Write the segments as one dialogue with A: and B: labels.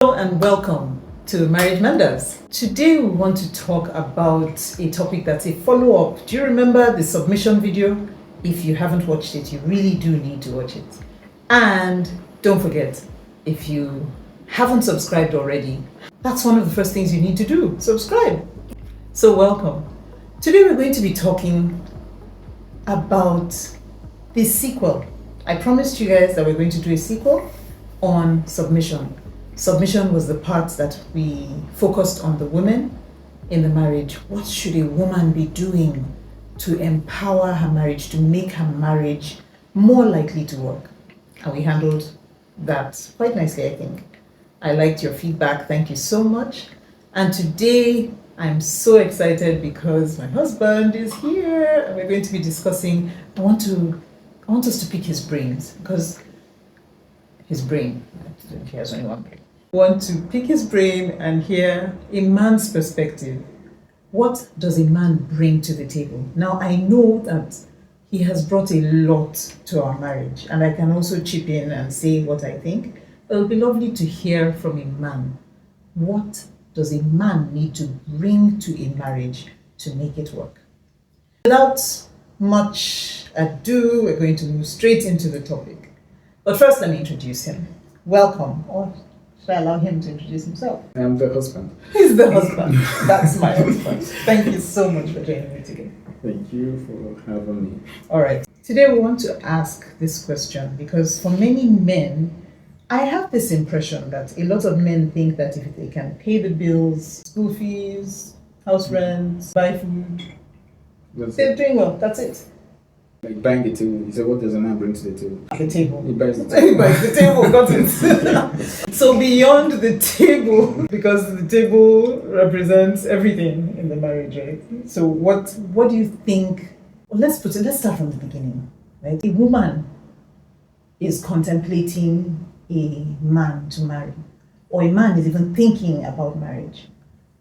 A: Hello and welcome to Marriage Menders. Today we want to talk about a topic that's a follow-up. Do you remember the submission video? If you haven't watched it, you really do need to watch it. And don't forget, if you haven't subscribed already, that's one of the first things you need to do, subscribe. So welcome. Today we're going to be talking about the sequel. I promised you guys that we're going to do a sequel on submission. Submission was the part that we focused on the women in the marriage. What should a woman be doing to empower her marriage, to make her marriage more likely to work? And we handled that quite nicely, I think. I liked your feedback. Thank you so much. And today I'm so excited because my husband is here and we're going to be discussing. I want us to pick his brains because his brain, he has only one brain. Want to pick his brain and hear a man's perspective. What does a man bring to the table? Now, I know that he has brought a lot to our marriage, and I can also chip in and say what I think. It would be lovely to hear from a man. What does a man need to bring to a marriage to make it work? Without much ado, we're going to move straight into the topic. But first, let me introduce him. Welcome. Should I allow him to introduce himself?
B: I'm the husband.
A: He's the husband. That's my husband. Thank you so much for joining me today.
B: Thank you for having me.
A: All right. Today we want to ask this question because for many men, I have this impression that a lot of men think that if they can pay the bills, school fees, house rent, buy food, they're doing well. That's it.
B: Like buying the table. He said, what does a man bring to the table?
A: The table.
B: He buys the table.
A: He buys the table, got it. So beyond the table, because the table represents everything in the marriage, right? So what do you think? Well, let's start from the beginning, right? A woman is contemplating a man to marry, or a man is even thinking about marriage.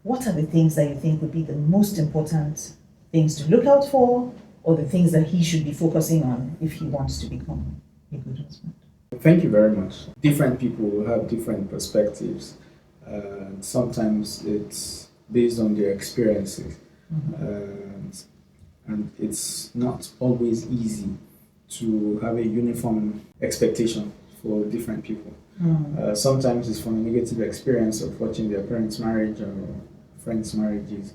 A: What are the things that you think would be the most important things to look out for, or the things that he should be focusing on if he wants to become a good husband?
B: Thank you very much. Different people will have different perspectives. Sometimes it's based on their experiences. And it's not always easy to have a uniform expectation for different people. Sometimes it's from a negative experience of watching their parents' marriage or friends' marriages.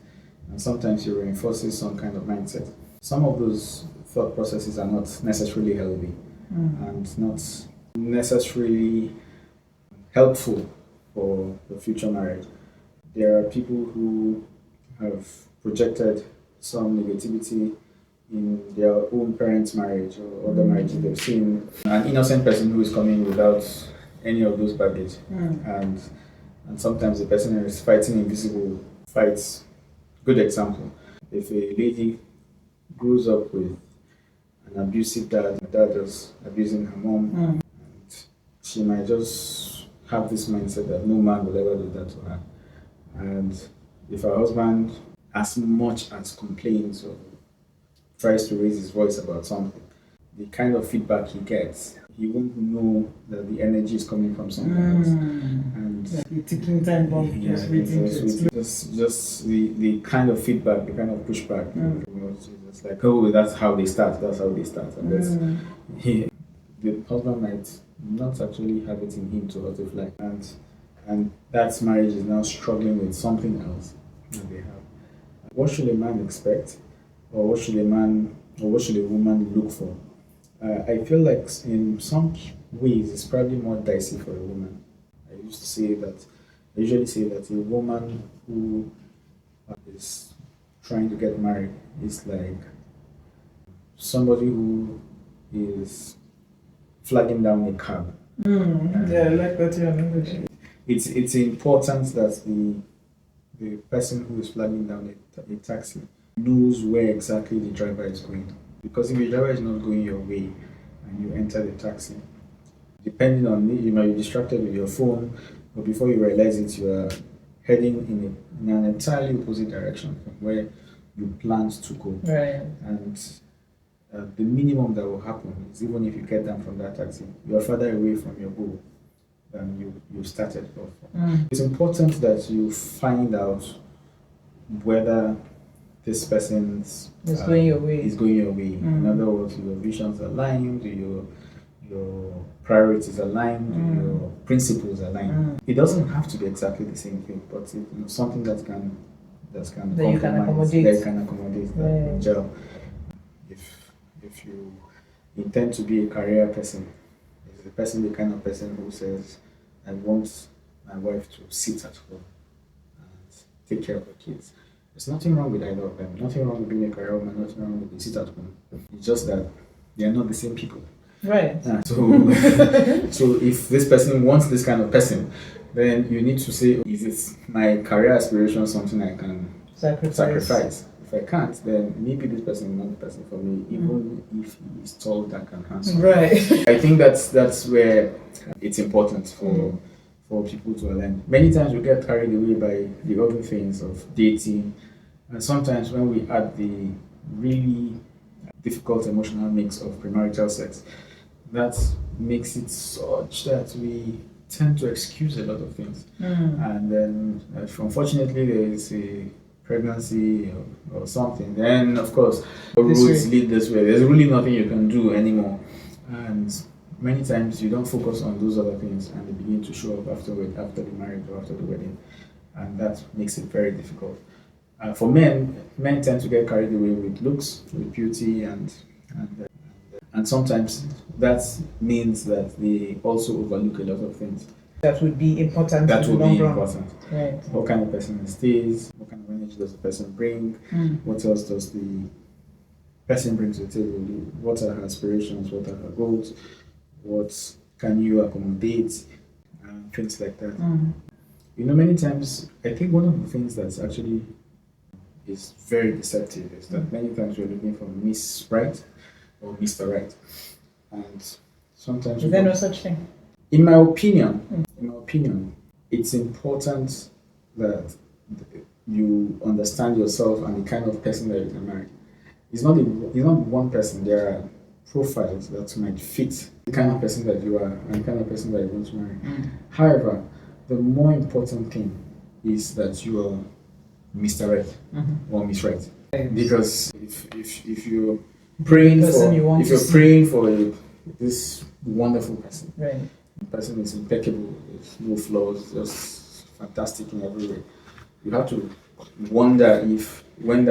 B: And sometimes it reinforces some kind of mindset. Some of those thought processes are not necessarily healthy and not necessarily helpful for the future marriage. There are people who have projected some negativity in their own parents' marriage or other marriages they've seen. An innocent person who is coming without any of those baggage. And sometimes the person is fighting invisible fights. Good example. If a lady grows up with an abusive dad, the dad is abusing her mom, and she might just have this mindset that no man will ever do that to her. And if her husband, as much as complains or tries to raise his voice about something, the kind of feedback he gets, he won't know that the energy is coming from someone else. And
A: the ticking time bomb just waiting to explode.
B: Just the kind of feedback, the kind of pushback. It's like, oh, that's how they start. And the husband might not actually have it in him to multiply. And that marriage is now struggling with something else that they have. What should a man expect? Or what should a woman look for? I feel like in some ways it's probably more dicey for a woman. I usually say that a woman who is trying to get married is like somebody who is flagging down a cab.
A: Yeah, I like that analogy.
B: It's important that the person who is flagging down a taxi knows where exactly the driver is going. Because if the driver is not going your way and you enter the taxi, depending on you might be distracted with your phone, but before you realize it, you are heading in an entirely opposite direction from where you planned to go.
A: Right.
B: And the minimum that will happen is even if you get down from that taxi, you are further away from your goal you started off. It's important that you find out whether this person's
A: It's going your way.
B: is going your way. In other words, your visions aligned, your priorities aligned, your principles aligned. It doesn't have to be exactly the same thing, but something that can
A: That you can accommodate.
B: that you can accommodate that gel. If you intend to be a career person, is the person the kind of person who says, I want my wife to sit at home and take care of the kids. There's nothing wrong with either of them. Nothing wrong with being a career woman, nothing wrong with being sit at home. It's just that they are not the same people.
A: Right.
B: So if this person wants this kind of person, then you need to say, is it my career aspiration something I can sacrifice? If I can't, then maybe this person is not the person for me, even if he is tall, dark, and handsome.
A: Right.
B: I think that's where it's important for people to learn. Many times we get carried away by the other things of dating, and sometimes when we add the really difficult emotional mix of premarital sex, that makes it such that we tend to excuse a lot of things. And then unfortunately there is a pregnancy or something, then of course the roads lead this way. There's really nothing you can do anymore, and many times you don't focus on those other things and they begin to show up after the marriage or after the wedding, and that makes it very difficult. For men tend to get carried away with looks, with beauty, and sometimes that means that they also overlook a lot of things
A: that would be important.
B: That would be important.
A: Right.
B: What kind of person stays? What kind of energy does the person bring? What else does the person bring to the table? What are her aspirations? What are her goals? What can you accommodate? Things like that. Many times, I think one of the things that's actually is very deceptive is that many times we're looking for Miss Right or Mr. Right. And sometimes...
A: Is there no such thing?
B: In my opinion, it's important that you understand yourself and the kind of person that you can marry. It's not one person. There are profiles that might fit the kind of person that you are and the kind of person that you want to marry. However, the more important thing is that you are Mr. Right or Miss Right. Because if you're praying for this wonderful person,
A: right.
B: The person is impeccable, with no flaws, just fantastic in every way. You have to wonder if when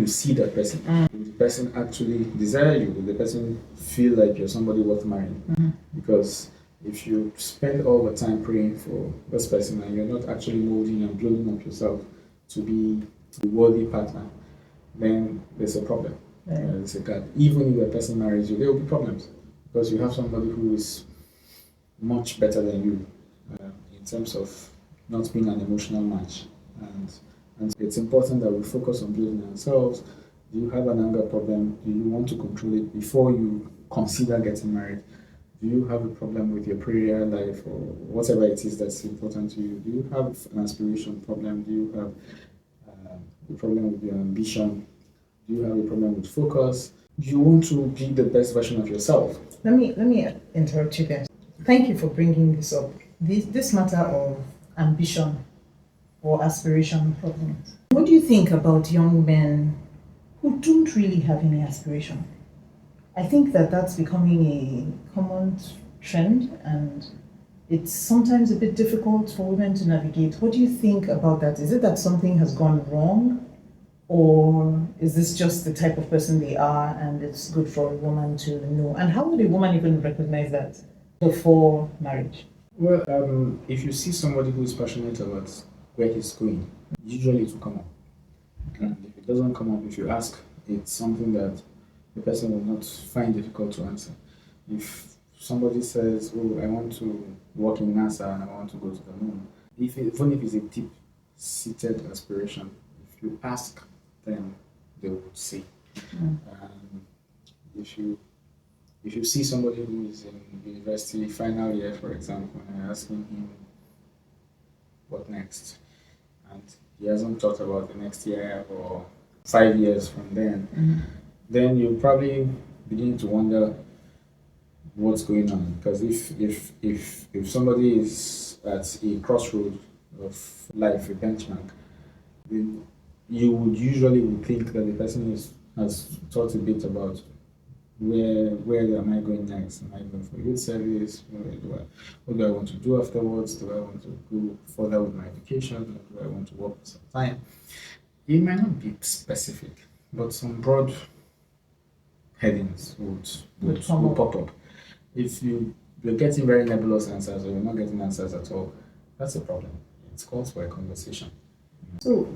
B: you see that person, will the person actually desire you? Will the person feel like you're somebody worth marrying? Because if you spend all the time praying for this person and you're not actually molding and building up yourself to be a worthy partner, then there's a problem. There's a gap. Even if the person marries you, there will be problems because you have somebody who is much better than you in terms of not being an emotional match. And it's important that we focus on building ourselves. Do you have an anger problem? Do you want to control it before you consider getting married? Do you have a problem with your prayer life or whatever it is that's important to you? Do you have an aspiration problem? Do you have a problem with your ambition? Do you have a problem with focus? Do you want to be the best version of yourself?
A: Let me interrupt you there. Thank you for bringing this up. This matter of ambition or aspiration problems. What do you think about young men who don't really have any aspiration? I think that's becoming a common trend, and it's sometimes a bit difficult for women to navigate. What do you think about that? Is it that something has gone wrong, or is this just the type of person they are and it's good for a woman to know? And how would a woman even recognize that before marriage?
B: Well, if you see somebody who is passionate about where he's going, usually it will come up. And if it doesn't come up, if you ask, it's something that the person will not find difficult to answer. If somebody says, oh, I want to work in NASA and I want to go to the moon, even if it's a deep-seated aspiration, if you ask them, they would say. If you see somebody who is in university final year, for example, and you're asking him what next, and he hasn't thought about the next year or 5 years from then, then you probably begin to wonder, what's going on. Because if somebody is at a crossroad of life, a benchmark, then you would usually think that the person has thought a bit about where am I going next? Am I going for youth service? What do I want to do afterwards? Do I want to go further with my education? Or do I want to work for some time? It might not be specific, but some broad headings would pop up. If you're getting very nebulous answers or you're not getting answers at all, that's a problem. It calls for a conversation.
A: So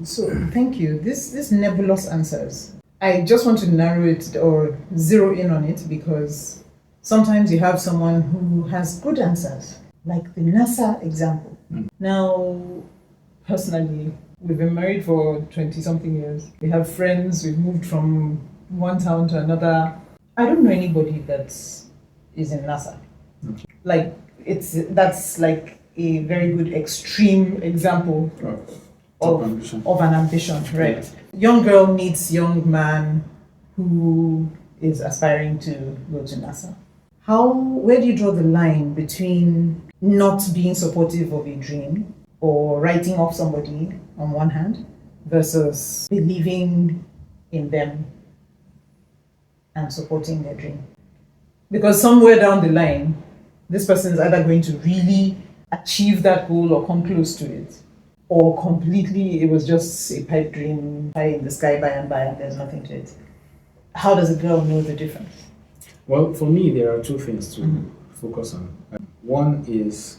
A: thank you. This nebulous answers, I just want to narrow it or zero in on it, because sometimes you have someone who has good answers, like the NASA example. Now, personally, we've been married for 20-something years. We have friends, we've moved from one town to another. I don't know anybody that is in NASA.
B: Okay.
A: Like, that's like a very good extreme example of an ambition, right? Yeah. Young girl meets young man who is aspiring to go to NASA. Where do you draw the line between not being supportive of a dream or writing off somebody on one hand versus believing in them and supporting their dream? Because somewhere down the line, this person is either going to really achieve that goal or come close to it, or completely it was just a pipe dream, pie in the sky by and there's nothing to it. How does a girl know the difference?
B: Well, for me, there are two things to focus on. One is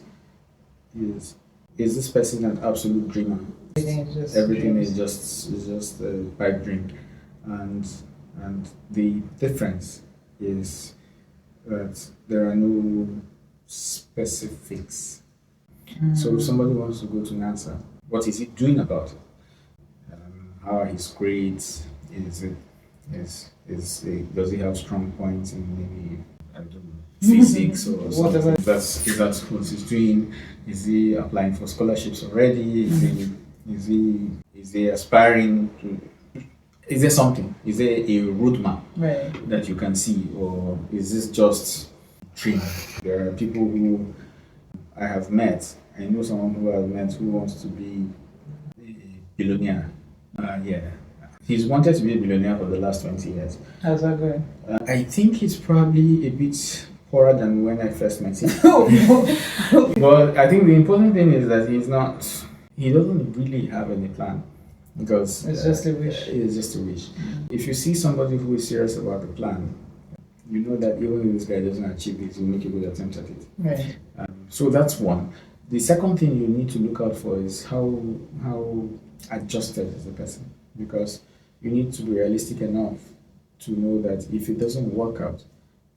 B: this person an absolute dreamer? Everything is just a pipe dream, and the difference is that there are no specifics. So if somebody wants to go to NASA, what is he doing about it? How are his grades? Does he have strong points in maybe, I don't know, physics or whatever? Is that what he's doing? Is he applying for scholarships already? Is he aspiring to? Is there something? Is there a roadmap that you can see, or is this just dream? There are people who I have met. I know someone who I've met who wants to be a billionaire. He's wanted to be a billionaire for the last 20 years.
A: How's that going?
B: I think he's probably a bit poorer than when I first met him. But I think the important thing is that he doesn't really have any plan, because
A: it's just a wish.
B: It's just a wish. If you see somebody who is serious about the plan, you know that even if this guy doesn't achieve it, he'll make a good attempt at it.
A: Right.
B: So that's one. The second thing you need to look out for is how adjusted is the person, because you need to be realistic enough to know that if it doesn't work out,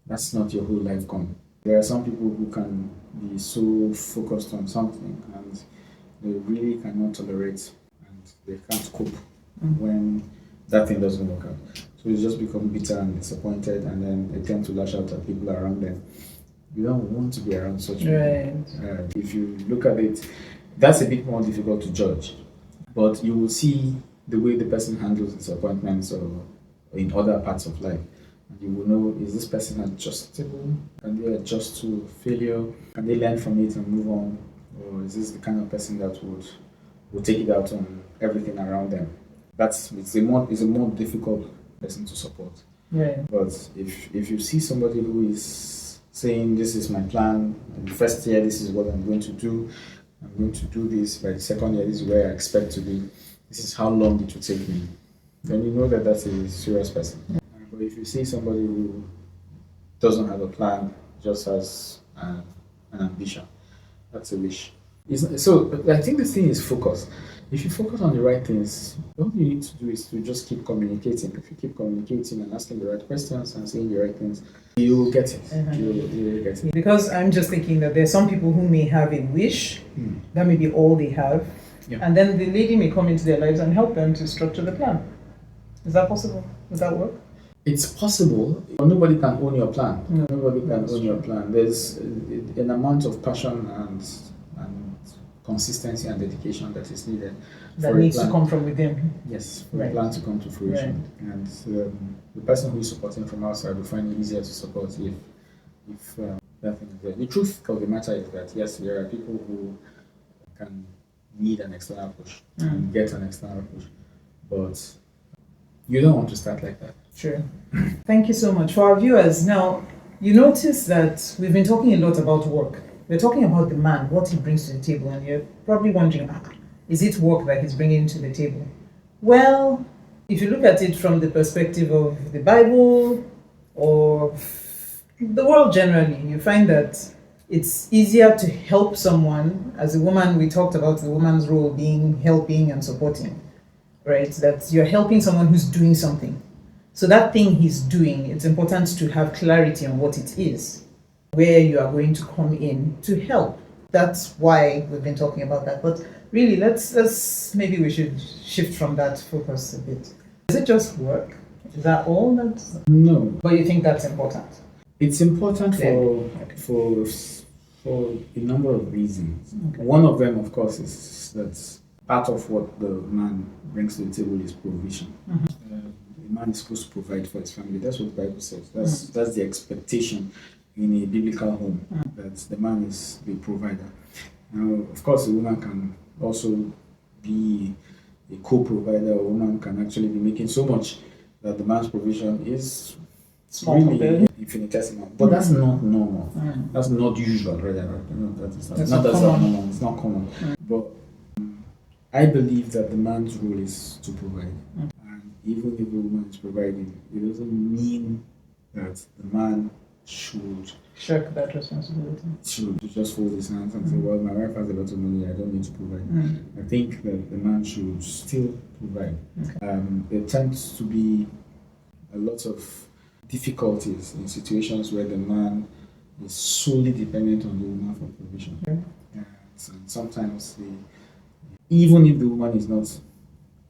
B: that's not your whole life gone. There are some people who can be so focused on something and they really cannot tolerate and they can't cope when that thing doesn't work out. So they just become bitter and disappointed, and then they tend to lash out at people around them. You don't want to be around such people. Right. If you look at it, that's a bit more difficult to judge. But you will see the way the person handles disappointments or in other parts of life. And you will know, is this person adjustable? Can they adjust to failure? Can they learn from it and move on? Or is this the kind of person that would take it out on everything around them? It's a more difficult person to support.
A: Right.
B: But if you see somebody who is saying, this is my plan, in the first year this is what I'm going to do, I'm going to do this, by the second year this is where I expect to be, this is how long it will take me, then you know that that's a serious person. But if you see somebody who doesn't have a plan, just has an ambition, that's a wish. So I think the thing is focus. If you focus on the right things, all you need to do is to just keep communicating. If you keep communicating and asking the right questions and saying the right things, you will get it. You will get it.
A: Because I'm just thinking that there's some people who may have a wish, that may be all they have, and then the lady may come into their lives and help them to structure the plan. Is that possible? Would that work?
B: It's possible, but nobody can own your plan. Nobody can own your plan. There's an amount of passion and consistency and dedication that is needed.
A: That needs to come from within.
B: Yes, for the plan to come to fruition. Right. And the person who is supporting from outside will find it easier to support if if that thing is there. The truth of the matter is that yes, there are people who can need an external push and get an external push, but you don't want to start like that.
A: True. Thank you so much. For our viewers, now, you notice that we've been talking a lot about work. We're talking about the man, what he brings to the table, and you're probably wondering, is it work that he's bringing to the table? Well, if you look at it from the perspective of the Bible or the world generally, you find that it's easier to help someone. As a woman, we talked about the woman's role being helping and supporting, right? That you're helping someone who's doing something. So that thing he's doing, it's important to have clarity on what it is, where you are going to come in to help. That's why we've been talking about that. But really, let's maybe we should shift from that focus a bit. Is it just work? Is that all?
B: No.
A: But you think that's important?
B: It's important for a number of reasons. Okay. One of them, of course, is that part of what the man brings to the table is provision. The man is supposed to provide for his family. That's what the Bible says. That's the expectation in a biblical home, that the man is the provider. Now, of course, the woman can also be a co-provider. A woman can actually be making so much that the man's provision is
A: small,
B: really infinitesimal. But that's not normal. That's not usual, rather. It's not normal. It's not common. But I believe that the man's role is to provide. And even if the woman is providing, it doesn't mean that the man should
A: shirk that responsibility.
B: Should just fold his hands and say, well, my wife has a lot of money, I don't need to provide. I think that the man should still provide. There tends to be a lot of difficulties in situations where the man is solely dependent on the woman for provision. And sometimes, even if the woman is not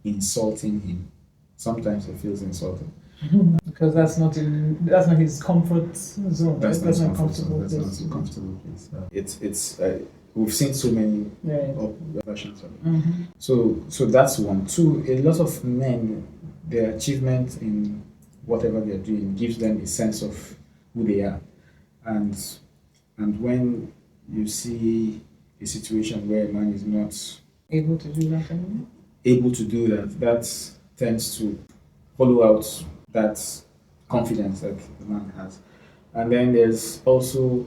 B: insulting him, sometimes he feels insulted.
A: Because that's not his comfort zone.
B: That's not
A: not
B: comfortable. That's not a comfortable place. It's we've seen so many versions of it. So that's one. Two, a lot of men, their achievement in whatever they're doing gives them a sense of who they are, and when you see a situation where a man is not
A: able to do that anymore,
B: that tends to hollow out that confidence that the man has. And then there's also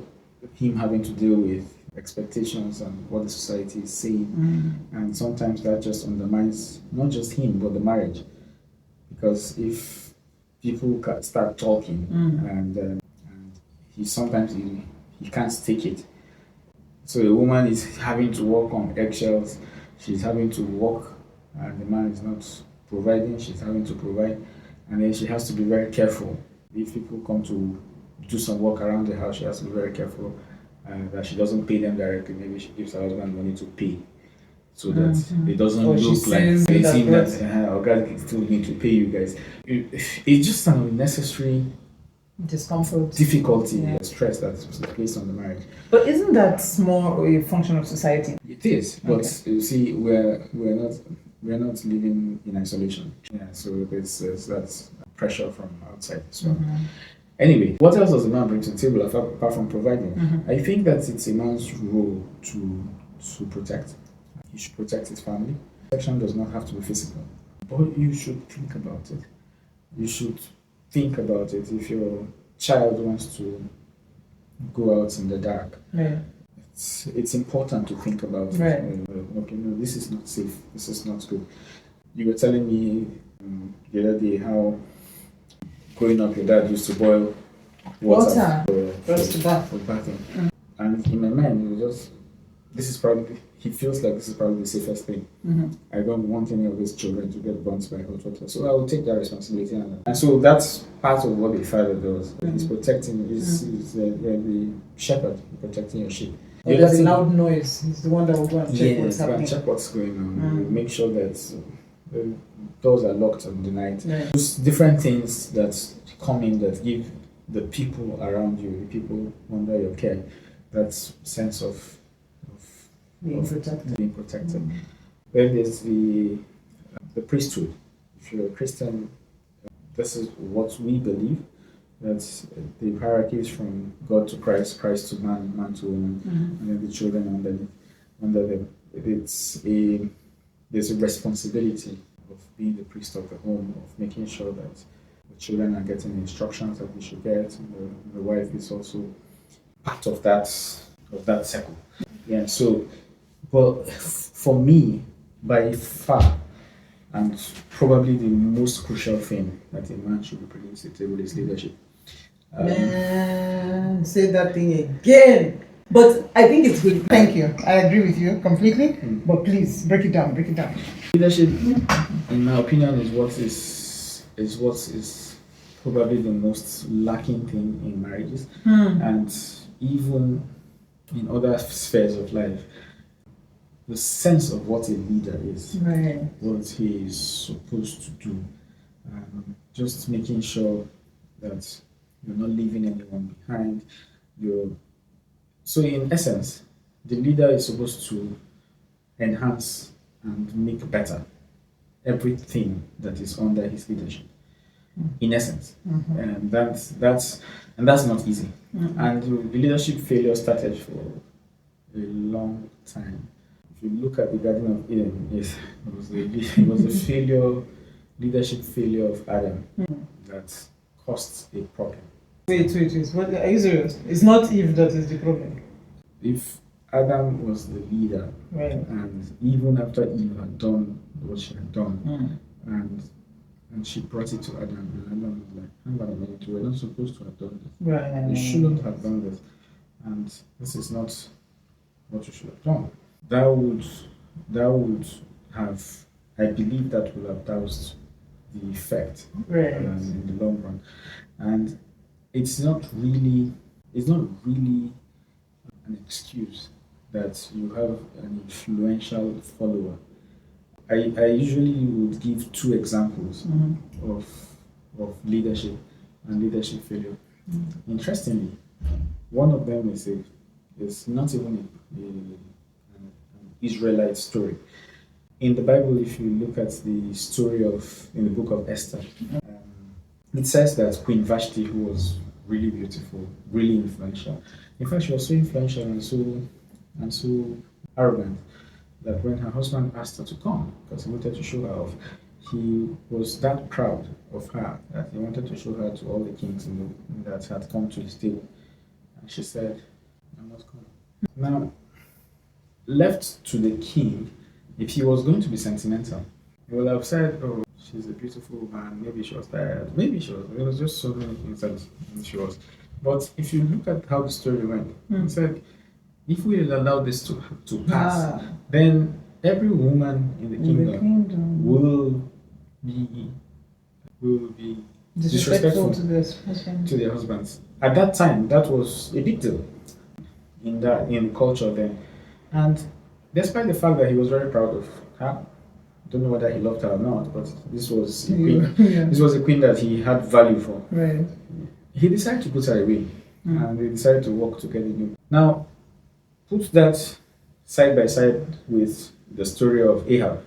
B: him having to deal with expectations and what the society is saying. And sometimes that just undermines not just him, but the marriage. Because if people start talking and he can't take it. So a woman is having to walk on eggshells, she's having to walk, and the man is not providing, she's having to provide. And then she has to be very careful. If people come to do some work around the house, she has to be very careful that she doesn't pay them directly. Maybe she gives her husband money to pay, so that it doesn't look like they seem that God still need to pay you guys. It's just an unnecessary
A: discomfort,
B: difficulty, stress that's placed on the marriage.
A: But isn't that more a function of society?
B: It is, but you see, we're not living in isolation. So there's that pressure from outside as well. Anyway, what else does a man bring to the table apart from providing? I think that it's a man's role to protect. He should protect his family. Protection does not have to be physical, but you should think about it. You should think about it. If your child wants to go out in the dark, it's important to think about it. Okay, no, this is not safe. This is not good. You were telling me the other day how growing up your dad used to boil water for bathing. And in my mind, he feels like this is probably the safest thing. I don't want any of his children to get burnt by hot water. So I will take that responsibility. And so that's part of what the father does. He's protecting, he's the shepherd, protecting your sheep.
A: There's a loud noise. He's the one that will go and check what's happening.
B: Check what's going on. Make sure that the doors are locked on the night. Those different things that come in that give the people around you, the people under your care, that sense of being protected. Then there's the priesthood. If you're a Christian, this is what we believe. that the hierarchy is from God to Christ, Christ to man, man to woman, and then the children under them. There's a responsibility of being the priest of the home, of making sure that the children are getting the instructions that they should get, and the wife is also part of that circle. Yeah. So, but for me, by far, and probably the most crucial thing that a man should be bringing to the table is leadership.
A: Man, say that thing again. But I think it's good. Thank you. I agree with you completely. But please break it down. Break it down.
B: Leadership, in my opinion, is what is probably the most lacking thing in marriages, and even in other spheres of life. The sense of what a leader is,
A: right,
B: what he is supposed to do, just making sure that you're not leaving anyone behind. So in essence, the leader is supposed to enhance and make better everything that is under his leadership. In essence, and that's not easy. And the leadership failure started for a long time. If you look at the Garden of Eden, yes, it was a failure, leadership failure of Adam that caused a problem.
A: Wait. What, are you serious? It's not Eve that is the problem.
B: If Adam was the leader,
A: right,
B: and even after Eve had done what she had done, and she brought it to Adam, and Adam was like, hang on a minute, we're not supposed to have done this.
A: right,
B: You shouldn't have done this. And this is not what you should have done. That would have, I believe that would have doused the effect in the long run. And it's not really an excuse that you have an influential follower. I usually would give two examples of leadership and leadership failure. Interestingly, one of them is not even an Israelite story. In the Bible, if you look at the story in the book of Esther, it says that Queen Vashti, who was really beautiful, really influential. In fact, she was so influential and so arrogant that when her husband asked her to come, because he wanted to show her off, he was that proud of her that he wanted to show her to all the kings that had come to his table. And she said, I'm not coming. Now, left to the king, if he was going to be sentimental, he would have said, oh, she's a beautiful woman, maybe she was tired, maybe she was, there was just so many things that she was. But if you look at how the story went, he said, if we allow this to pass, then every woman in the kingdom will be disrespectful to their husbands. At that time, that was a big deal in the culture then. And despite the fact that he was very proud of her, don't know whether he loved her or not, but this was a queen. This was a queen that he had value for.
A: Right.
B: He decided to put her away, and they decided to work together. Now, put that side by side with the story of Ahab.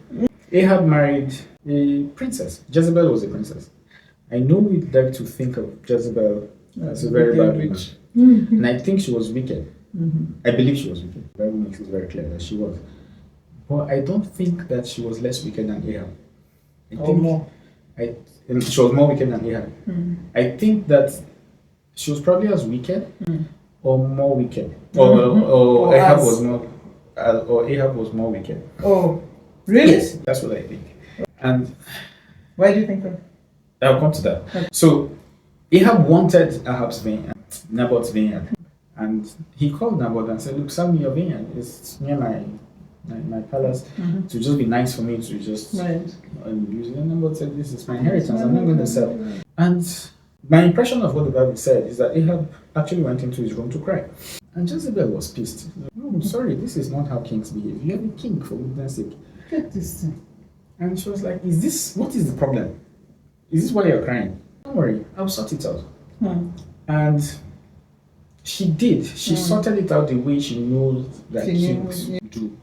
B: Ahab married a princess. Jezebel was a princess. I know we'd like to think of Jezebel as a very bad witch, and I think she was wicked. I believe she was wicked. The Bible makes it very clear that she was. But I don't think that she was less wicked than Ahab. She was more wicked than Ahab. I think that she was probably as wicked or more wicked. Or Ahab was more wicked.
A: Oh, really?
B: Yes, that's what I think. And
A: why do you think that?
B: I'll come to that. Okay. So Ahab wanted Naboth's vineyard. And he called Naboth and said, look, sell me your vineyard. It's near my palace. To just be nice for me to just use it. And Naboth said, this is my inheritance. I'm not going to sell. And my impression of what the Bible said is that Ahab actually went into his room to cry. And Jezebel was pissed. No, sorry, this is not how kings behave. You have a king, for goodness sake.
A: Get this thing.
B: And she was like, what is the problem? Is this why you're crying? Don't worry, I'll sort it out. And she did. She sorted it out the way she knows that kings do.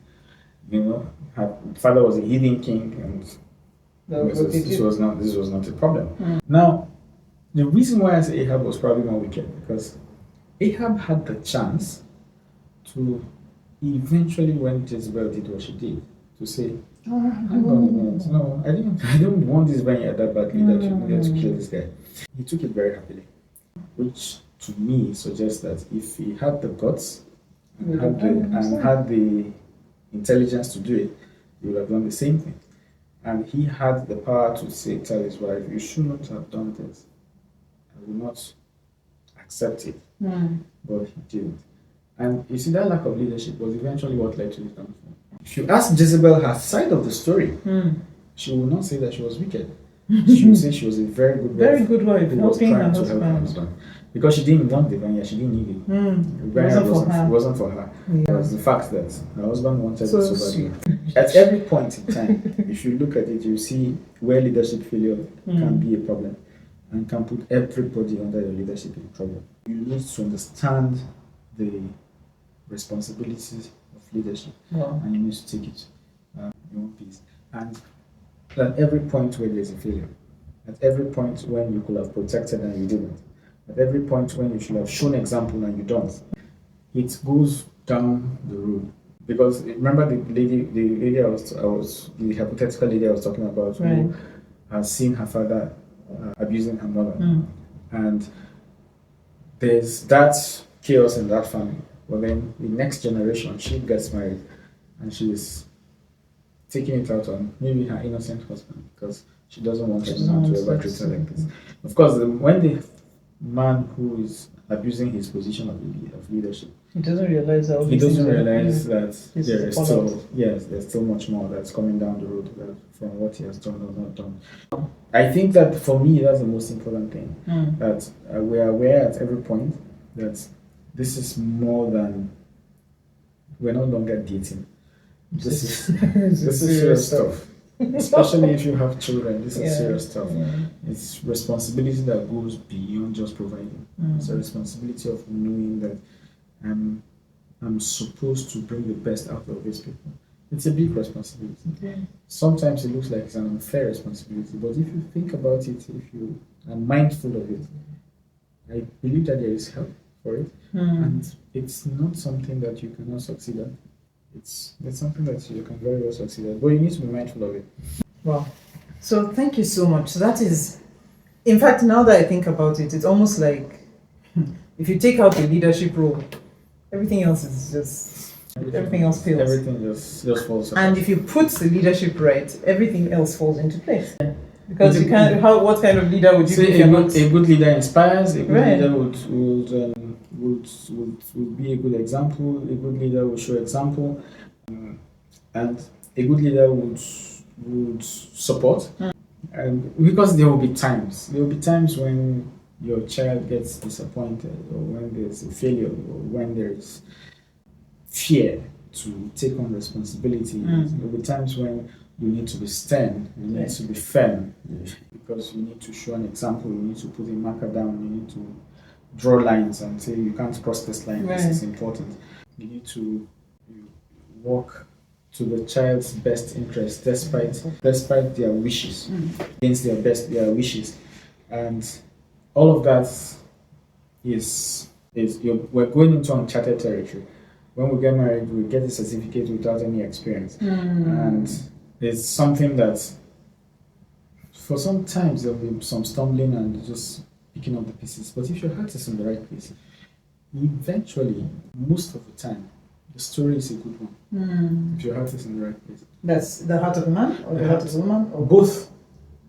B: You know, her father was a heathen king, and this was not a problem. Now, The reason why I say Ahab was probably more wicked because Ahab had the chance to eventually, when Jezebel did what she did, to say, hang on a minute, no, I don't want this vineyard that badly that you needed to kill this guy. He took it very happily, which to me suggests that if he had the guts and had the intelligence to do it, he would have done the same thing. And he had the power to say, tell his wife, you should not have done this. I will not accept it. But he didn't. And you see, that lack of leadership was eventually what led to his downfall. If you ask Jezebel her side of the story, she will not say that she was wicked. She will say she was a very good wife.
A: Very good wife,
B: who was
A: helping
B: trying
A: her
B: to help her husband. Because she didn't want the vineyard, she didn't need it. The vineyard wasn't for her. It was the fact that her husband wanted
A: So
B: to survive. At every point in time, if you look at it, you see where leadership failure can be a problem and can put everybody under your leadership in trouble. You need to understand the responsibilities of leadership and you need to take it in one piece. And at every point where there's a failure, at every point when you could have protected and you didn't, at every point when you should have shown example and you don't, it goes down the road. Because remember the lady the hypothetical lady I was talking about who has seen her father abusing her mother, and there's that chaos in that family. Well, then the next generation, she gets married, and she's taking it out on maybe her innocent husband because she doesn't want anyone to ever treat her like this. Of course, when the man who is abusing his position of leadership,
A: he doesn't realize that
B: there's still much more that's coming down the road from what he has done or not done. I think that for me, that's the most important thing, that we are aware at every point that this is more than, we're no longer dating. This is serious stuff. Especially if you have children, this is serious stuff. It's responsibility that goes beyond just providing. It's a responsibility of knowing that I'm supposed to bring the best out of these people. It's a big responsibility. Sometimes it looks like it's an unfair responsibility, but if you think about it, if you are mindful of it, I believe that there is help for it, and it's not something that you cannot succeed at. It's something that you can very well succeed at, but you need to be mindful of it.
A: Wow. So thank you so much. So that is, in fact, now that I think about it, it's almost like if you take out the leadership role, everything else is just everything else fails.
B: Everything just falls apart.
A: And if you put the leadership right, everything else falls into place. Because you can't. What kind of leader would you be?
B: A good leader inspires. A good leader would be a good example. A good leader will show example, and a good leader would support. And because there will be times when your child gets disappointed, or when there's a failure, or when there's fear to take on responsibility. There will be times when you need to be stern, you need to be firm, because you need to show an example, you need to put a marker down, you need to draw lines and say you can't cross this line, this is important. You need to work to the child's best interest despite their wishes, against their wishes. And all of that we're going into uncharted territory. When we get married, we get the certificate without any experience. And it's something that for some times there'll be some stumbling and just picking up the pieces. But if your heart is in the right place, eventually, most of the time, the story is a good one. If your heart is in the right place.
A: That's the heart of a man or the heart of a woman? Or
B: both.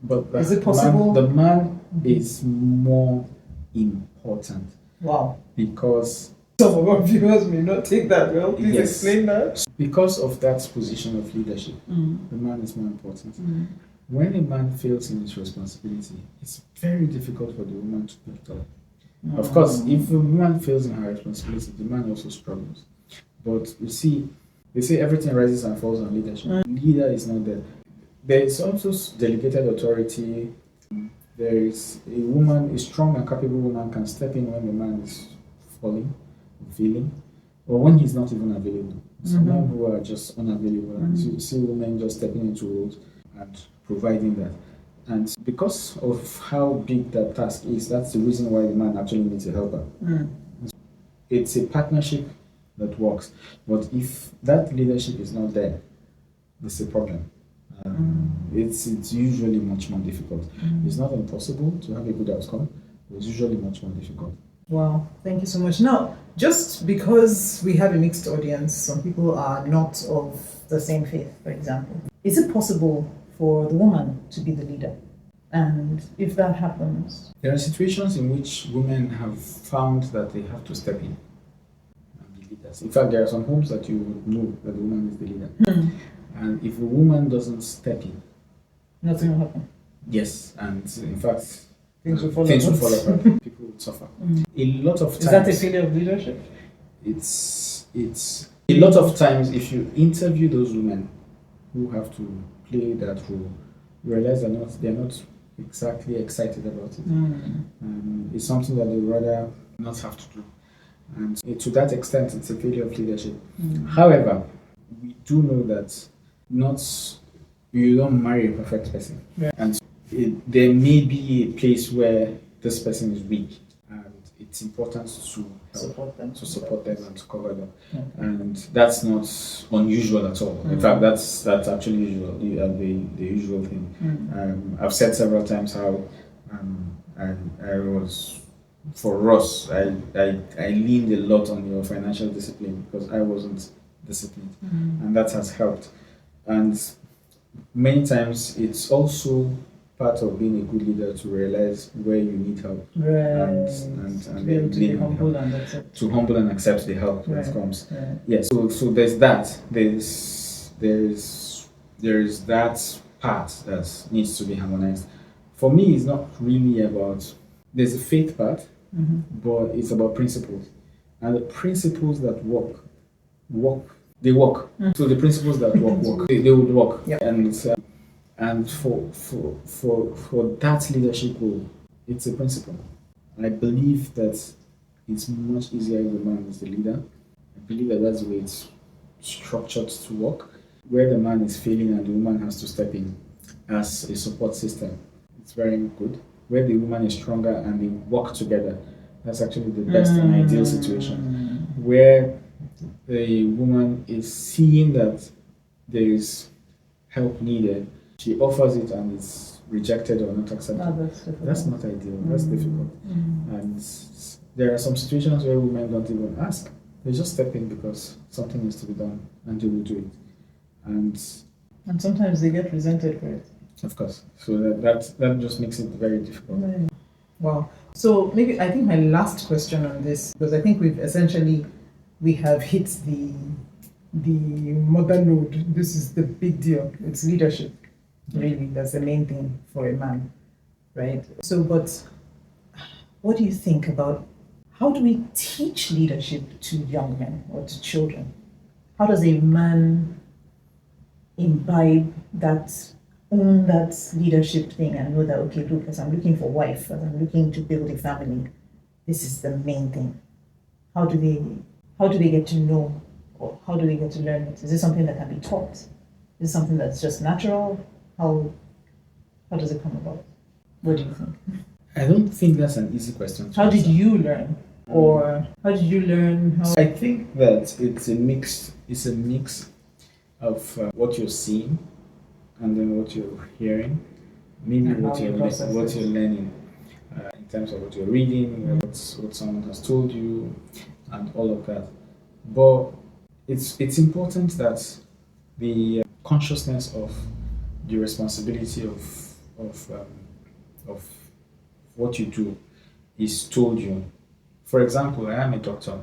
B: But
A: is it possible?
B: The man is more important.
A: Wow.
B: Because
A: some of our viewers may not take that well. Please explain that.
B: Because of that position of leadership, the man is more important. When a man fails in his responsibility, it's very difficult for the woman to pick it up. Of course, if a woman fails in her responsibility, the man also struggles. But you see, they say everything rises and falls on leadership. Leader is not there. There is also delegated authority. There is a strong and capable woman can step in when the man is falling, failing, or when he's not even available. Some men who are just unavailable. And you see women just stepping into roles and providing that. And because of how big that task is, that's the reason why the man actually needs a helper. It's a partnership that works. But if that leadership is not there, it's a problem. It's usually much more difficult. It's not impossible to have a good outcome, but it's usually much more difficult.
A: Wow, thank you so much. Now, just because we have a mixed audience, some people are not of the same faith, for example, is it possible for the woman to be the leader? And if that happens,
B: there are situations in which women have found that they have to step in and be leaders. In fact, there are some homes that you would know that the woman is the leader. And if a woman doesn't step in,
A: nothing will happen.
B: Yes, and in fact,
A: Things will fall
B: apart. People would suffer. A lot of times.
A: Is that a failure of leadership?
B: It's a lot of times, if you interview those women who have to play that role, you realize they're not exactly excited about it. It's something that they rather not have to do. And to that extent, it's a failure of leadership. However, we do know that you don't marry a perfect person.
A: Yeah.
B: And there may be a place where this person is weak, and it's important to support them and to cover them.
A: Yeah.
B: And that's not unusual at all. In fact, that's actually usual, the usual thing. I've said several times how I was, for us, I leaned a lot on your financial discipline because I wasn't disciplined, and that has helped. And many times it's also part of being a good leader to realize where you need help, and
A: to be able to be humble and accept.
B: To humble and accept the help that comes.
A: Right.
B: Yeah. So there's that. There's that part that needs to be harmonized. For me, it's not really about. There's a faith part, but it's about principles, and the principles that work. They work. So the principles that work. They would work.
A: Yep.
B: And for that leadership role, it's a principle. And I believe that it's much easier if the man is the leader. I believe that that's the way it's structured to work, where the man is failing and the woman has to step in as a support system. It's very good. Where the woman is stronger and they work together, that's actually the best and ideal situation. Where the woman is seeing that there is help needed, she offers it and it's rejected or not accepted. That's not ideal. That's difficult. And there are some situations where women don't even ask. They just step in because something needs to be done and they will do it. And
A: sometimes they get resented for it.
B: Of course. So that just makes it very difficult.
A: Wow. So maybe I think my last question on this, because I think we have hit the mother node. This is the big deal. It's leadership. Really, that's the main thing for a man, right? So, but what do you think about how do we teach leadership to young men or to children? How does a man imbibe that, own that leadership thing and know that, okay, look, as I'm looking for a wife, as I'm looking to build a family, this is the main thing. How do they get to know, or how do they get to learn it? Is this something that can be taught? Is it something that's just natural? How does it come about? What do you think?
B: I don't think that's an easy question.
A: How did you learn? Or how did you learn?
B: I think that it's a mix of what you're seeing and then what you're hearing, maybe what you're learning in terms of what you're reading, what someone has told you, and all of that. But it's important that the consciousness of the responsibility of what you do is told you. For example, I am a doctor,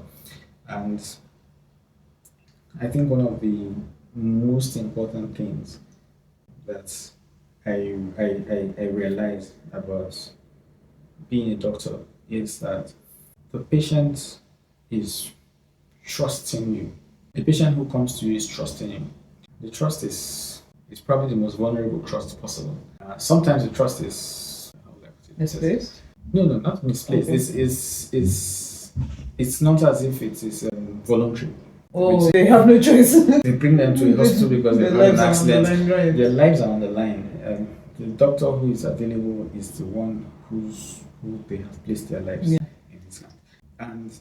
B: and I think one of the most important things that I realized about being a doctor is that the patient is trusting you. The patient who comes to you is trusting you. The trust is probably the most vulnerable trust possible. Sometimes the trust is
A: misplaced.
B: No, not misplaced.
A: Okay.
B: It's not as if it is voluntary.
A: Oh, they have no choice.
B: They bring them to a hospital because they've had an accident.
A: Their
B: Their lives are on the line. The doctor who is available is the one who they have placed their lives in his hand. And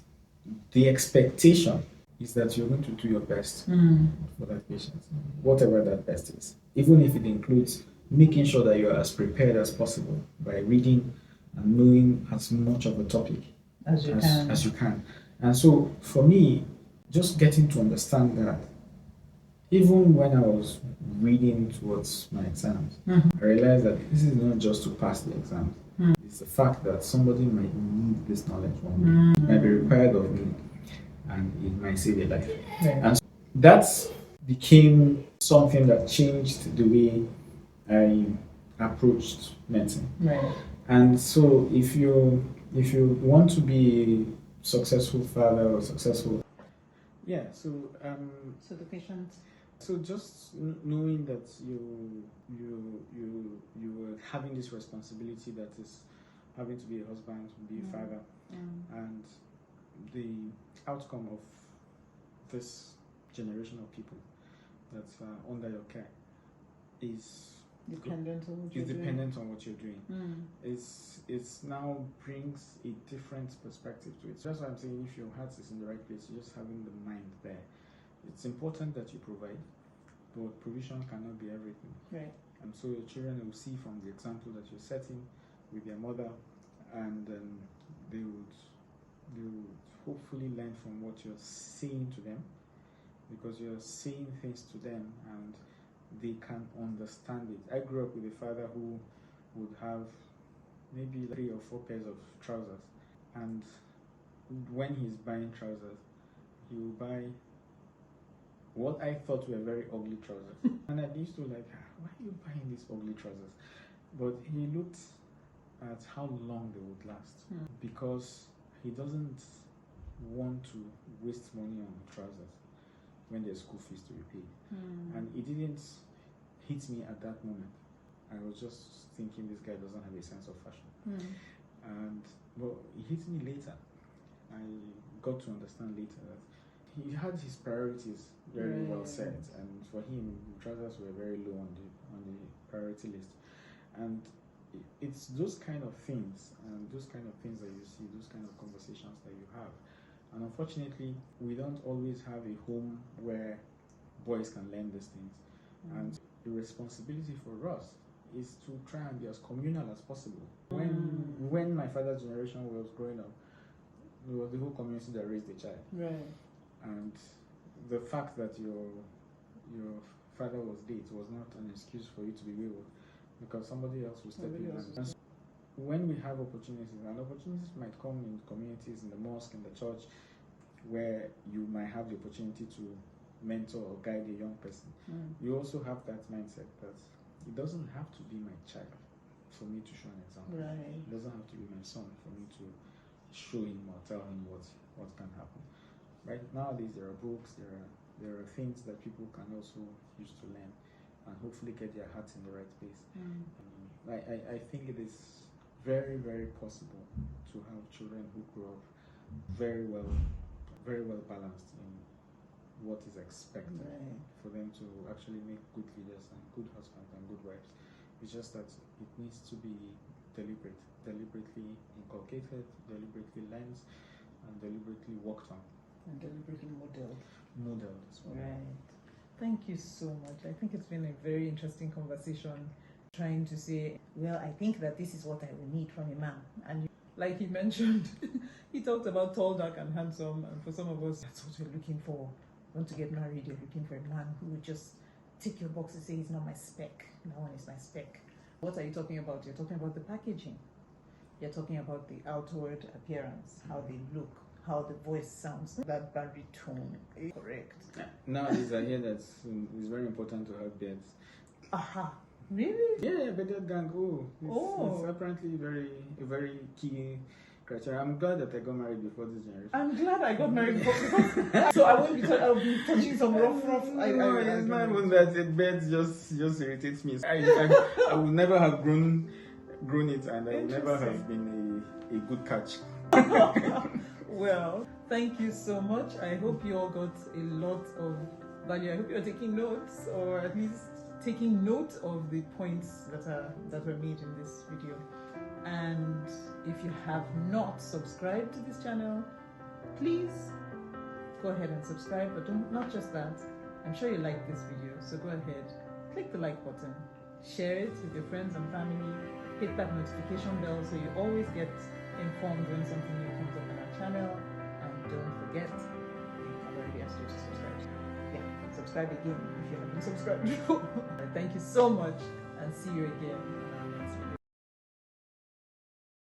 B: the expectation is that you're going to do your best for that patient, whatever that best is. Even if it includes making sure that you're as prepared as possible by reading and knowing as much of a topic as you can. And so for me, just getting to understand that even when I was reading towards my exams, I realized that this is not just to pass the exams. It's the fact that somebody might need this knowledge one day, might be required of me, and it might save a life. And so that became something that changed the way I approached medicine. And so if you want to be a successful father or successful,
A: so the patient.
B: So just knowing that you were having this responsibility that is having to be a husband, be a father, and the outcome of this generation of people that are under your care is
A: dependent on
B: what you're doing. It's now brings a different perspective to it. So that's why I'm saying if your heart is in the right place, you're just having the mind there. It's important that you provide, but provision cannot be everything. And so your children will see from the example that you're setting with their mother, and they would hopefully learn from what you're saying to them, because you're saying things to them and they can understand it. I grew up with a father who would have maybe 3 or 4 pairs of trousers, and when he's buying trousers, he will buy what I thought were very ugly trousers. And I used to like, why are you buying these ugly trousers? But he looked at how long they would last, because he doesn't want to waste money on trousers when there's school fees to be paid. And it didn't hit me at that moment. I was just thinking this guy doesn't have a sense of fashion. But it hit me later. I got to understand later that he had his priorities very well set, and for him, trousers were very low on the priority list. And it's those kind of things, and those kind of things that you see, those kind of conversations that you have. And unfortunately, we don't always have a home where boys can learn these things. And the responsibility for us is to try and be as communal as possible. When my father's generation was growing up, it was the whole community that raised the child. And the fact that your father was late was not an excuse for you to be wayward, because somebody else will step in. And when we have opportunities, and opportunities might come in communities, in the mosque, in the church, where you might have the opportunity to mentor or guide a young person, you also have that mindset that it doesn't have to be my child for me to show an example. It doesn't have to be my son for me to show him or tell him what can happen. Right nowadays, there are books, there are things that people can also use to learn and hopefully get their hearts in the right place. I think it is very, very possible to have children who grow up very well balanced in what is expected for them to actually make good leaders and good husbands and good wives. It's just that it needs to be deliberately inculcated, deliberately learned, and deliberately worked on.
A: And deliberately modeled.
B: Modeled as well.
A: Thank you so much. I think it's been a very interesting conversation, trying to say, well, I think that this is what I will need from a man. And like he mentioned, he talked about tall, dark, and handsome. And for some of us, that's what we're looking for. Want to get married, you're looking for a man who would just tick your box and say, he's not my spec. No one is my spec. What are you talking about? You're talking about the packaging. You're talking about the outward appearance, how they look, how the voice sounds. That baritone is correct.
B: Nowadays, I hear that it's very important to have beards.
A: Really?
B: Yeah, bearded gang. It's apparently a very key criteria. I'm glad that I got married before this generation.
A: I'm glad I got married before, so I won't be. I'll be touching some rough.
B: No, it's not even that. The beard just irritates me. I would never have grown it, and I would never have been a good catch.
A: Well, thank you so much. I hope you all got a lot of value. I hope you're taking notes, or at least taking note of the points that were made in this video. And if you have not subscribed to this channel, please go ahead and subscribe. But not just that, I'm sure you like this video, so go ahead, click the like button, share it with your friends and family, hit that notification bell so you always get informed when something new comes up on our channel. And don't forget, I've already asked you to subscribe. Yeah, subscribe again if you haven't subscribed before. Thank you so much, and see you again.